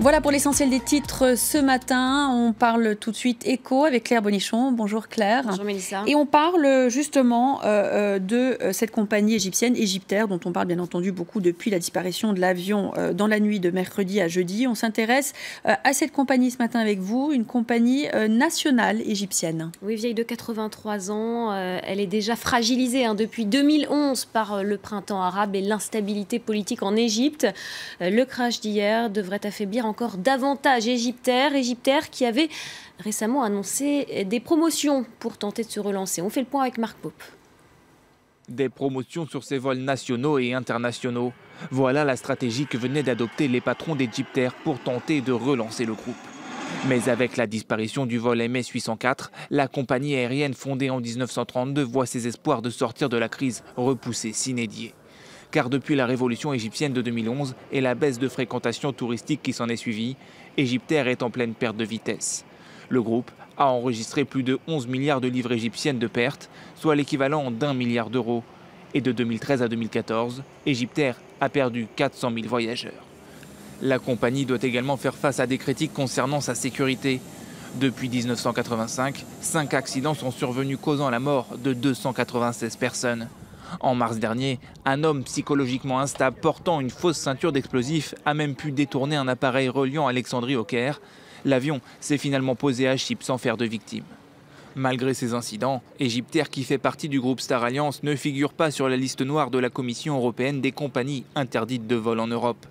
Voilà pour l'essentiel des titres ce matin. On parle tout de suite éco avec Claire Bonichon. Bonjour Claire. Bonjour Mélissa. Et on parle justement de cette compagnie égyptienne, Égyptair, dont on parle bien entendu beaucoup depuis la disparition de l'avion dans la nuit de mercredi à jeudi. On s'intéresse à cette compagnie ce matin avec vous, une compagnie nationale égyptienne. Oui, vieille de 83 ans, elle est déjà fragilisée depuis 2011 par le printemps arabe et l'instabilité politique en Égypte. Le crash d'hier devrait affaiblir encore davantage Égyptair qui avait récemment annoncé des promotions pour tenter de se relancer. On fait le point avec Marc Pope. Des promotions sur ses vols nationaux et internationaux. Voilà la stratégie que venaient d'adopter les patrons d'Égyptair pour tenter de relancer le groupe. Mais avec la disparition du vol MS-804, la compagnie aérienne fondée en 1932 voit ses espoirs de sortir de la crise repoussés sine die. Car depuis la révolution égyptienne de 2011 et la baisse de fréquentation touristique qui s'en est suivie, Égyptair est en pleine perte de vitesse. Le groupe a enregistré plus de 11 milliards de livres égyptiennes de pertes, soit l'équivalent d'1 milliard d'euros. Et de 2013 à 2014, Égyptair a perdu 400 000 voyageurs. La compagnie doit également faire face à des critiques concernant sa sécurité. Depuis 1985, 5 accidents sont survenus causant la mort de 296 personnes. En mars dernier, un homme psychologiquement instable portant une fausse ceinture d'explosifs a même pu détourner un appareil reliant Alexandrie au Caire. L'avion s'est finalement posé à Chypre sans faire de victimes. Malgré ces incidents, Égyptair, qui fait partie du groupe Star Alliance, ne figure pas sur la liste noire de la Commission européenne des compagnies interdites de vol en Europe.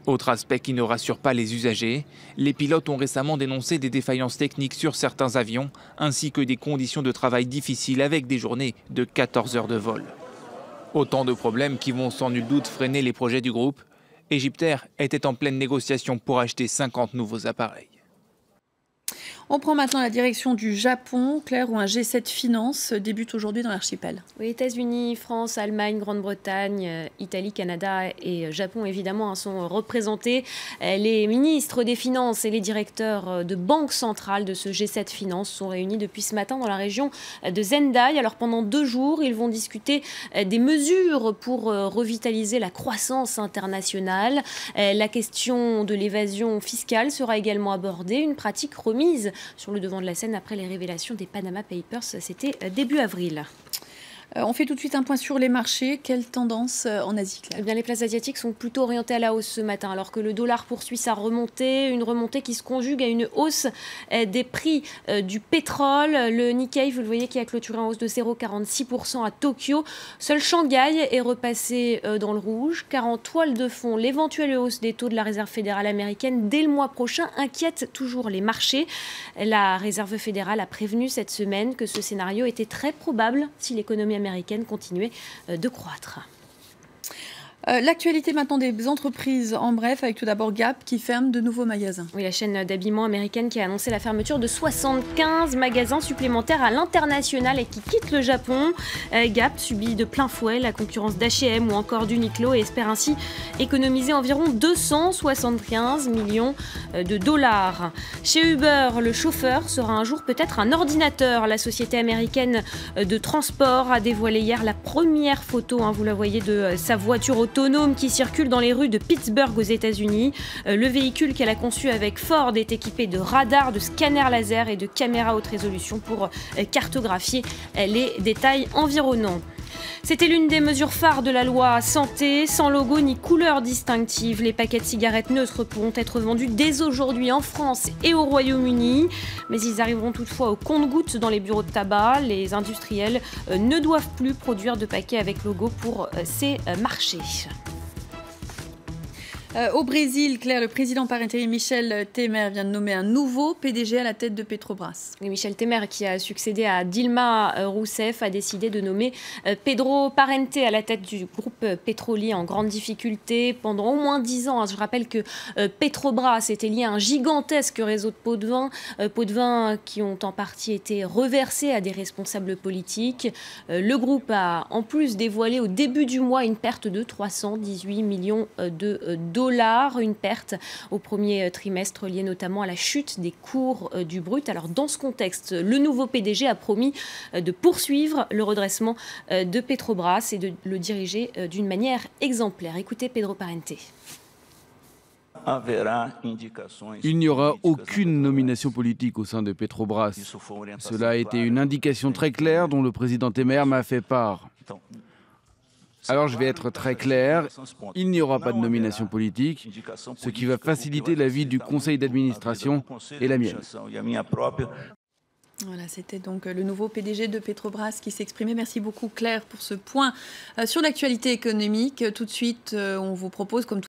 Autre aspect qui ne rassure pas les usagers, les pilotes ont récemment dénoncé des défaillances techniques sur certains avions, ainsi que des conditions de travail difficiles avec des journées de 14 heures de vol. Autant de problèmes qui vont sans nul doute freiner les projets du groupe. Égyptair était en pleine négociation pour acheter 50 nouveaux appareils. On prend maintenant la direction du Japon, Claire, où un G7 Finance débute aujourd'hui dans l'archipel. Oui, États-Unis, France, Allemagne, Grande-Bretagne, Italie, Canada et Japon, évidemment, sont représentés. Les ministres des Finances et les directeurs de banques centrales de ce G7 Finance sont réunis depuis ce matin dans la région de Sendai. Alors pendant 2 jours, ils vont discuter des mesures pour revitaliser la croissance internationale. La question de l'évasion fiscale sera également abordée, une pratique remise sur le devant de la scène après les révélations des Panama Papers. C'était début avril. On fait tout de suite un point sur les marchés. Quelle tendance en Asie, Claire ? Eh bien, les places asiatiques sont plutôt orientées à la hausse ce matin, alors que le dollar poursuit sa remontée, une remontée qui se conjugue à une hausse des prix du pétrole. Le Nikkei, vous le voyez, qui a clôturé en hausse de 0,46% à Tokyo. Seul Shanghai est repassé dans le rouge, car en toile de fond, l'éventuelle hausse des taux de la Réserve fédérale américaine dès le mois prochain inquiète toujours les marchés. La Réserve fédérale a prévenu cette semaine que ce scénario était très probable si l'économie américaine continuait de croître. L'actualité maintenant des entreprises en bref, avec tout d'abord Gap qui ferme de nouveaux magasins. Oui, la chaîne d'habillement américaine qui a annoncé la fermeture de 75 magasins supplémentaires à l'international et qui quitte le Japon. Gap subit de plein fouet la concurrence d'H&M ou encore d'Uniqlo et espère ainsi économiser environ 275 millions de dollars. Chez Uber, le chauffeur sera un jour peut-être un ordinateur. La société américaine de transport a dévoilé hier la première photo, vous la voyez, de sa voiture autonome qui circule dans les rues de Pittsburgh aux États-Unis. Le véhicule qu'elle a conçu avec Ford est équipé de radars, de scanners laser et de caméras haute résolution pour cartographier les détails environnants. C'était l'une des mesures phares de la loi santé, sans logo ni couleur distinctive. Les paquets de cigarettes neutres pourront être vendus dès aujourd'hui en France et au Royaume-Uni, mais ils arriveront toutefois au compte-gouttes dans les bureaux de tabac. Les industriels ne doivent plus produire de paquets avec logo pour ces marchés. Au Brésil, Claire, le président par intérim Michel Temer vient de nommer un nouveau PDG à la tête de Petrobras. Et Michel Temer, qui a succédé à Dilma Rousseff, a décidé de nommer Pedro Parente à la tête du groupe pétrolier en grande difficulté pendant au moins 10 ans. Je rappelle que Petrobras était lié à un gigantesque réseau de pots de vin qui ont en partie été reversés à des responsables politiques. Le groupe a en plus dévoilé au début du mois une perte de 318 millions de dollars, une perte au premier trimestre liée notamment à la chute des cours du brut. Alors dans ce contexte, le nouveau PDG a promis de poursuivre le redressement de Petrobras et de le diriger d'une manière exemplaire. Écoutez Pedro Parente. Il n'y aura aucune nomination politique au sein de Petrobras. Cela a été une indication très claire dont le président Temer m'a fait part. Alors je vais être très clair, il n'y aura pas de nomination politique, ce qui va faciliter la vie du conseil d'administration et la mienne. Voilà, c'était donc le nouveau PDG de Petrobras qui s'exprimait. Merci beaucoup Claire pour ce point sur l'actualité économique. Tout de suite, on vous propose, comme